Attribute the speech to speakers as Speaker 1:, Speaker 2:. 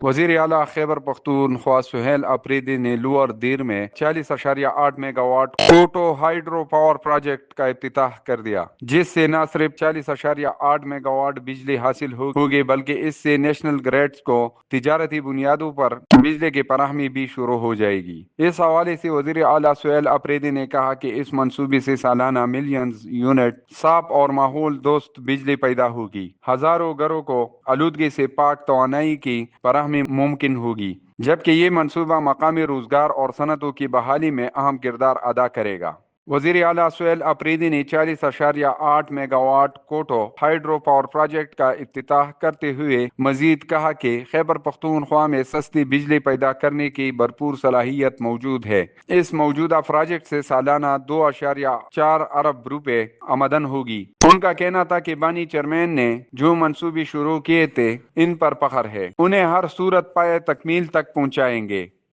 Speaker 1: وزیر اعلیٰ خیبر پختونخوا سہیل اپریدی نے لوور دیر میں 40.8 mega what کوٹو hydro power project کا افتتاح کر دیا، جس سے نہ صرف 40.8 میگا واٹ بجلی حاصل ہوگی بلکہ اس سے نیشنل گریڈز کو تجارتی بنیادوں پر بجلی کی فراہمی بھی شروع ہو جائے گی۔ اس حوالے سے وزیر اعلیٰ سہیل اپریدی نے کہا کہ اس منصوبے سے سالانہ ملینز یونٹ صاف اور ماحول دوست بجلی پیدا ہوگی، ہزاروں گھروں کو آلودگی سے پاک توانائی کی فراہمی ممکن ہوگی، جبکہ یہ منصوبہ مقامی روزگار اور صنعتوں کی بحالی میں اہم کردار ادا کرے گا۔ وزیر اعلیٰ سہیل اپریدی نے 40.8 mega what کوٹو hydro power project کا افتتاح کرتے ہوئے مزید کہا کہ خیبر پختونخوا میں سستی بجلی پیدا کرنے کی بھرپور صلاحیت موجود ہے۔ اس موجودہ پروجیکٹ سے سالانہ 2.4 ارب روپے آمدن ہوگی۔ ان کا کہنا تھا کہ بانی چیئرمین نے جو منصوبے شروع کیے تھے ان پر فخر ہے، انہیں ہر صورت پائے تکمیل تک پہنچائیں گے۔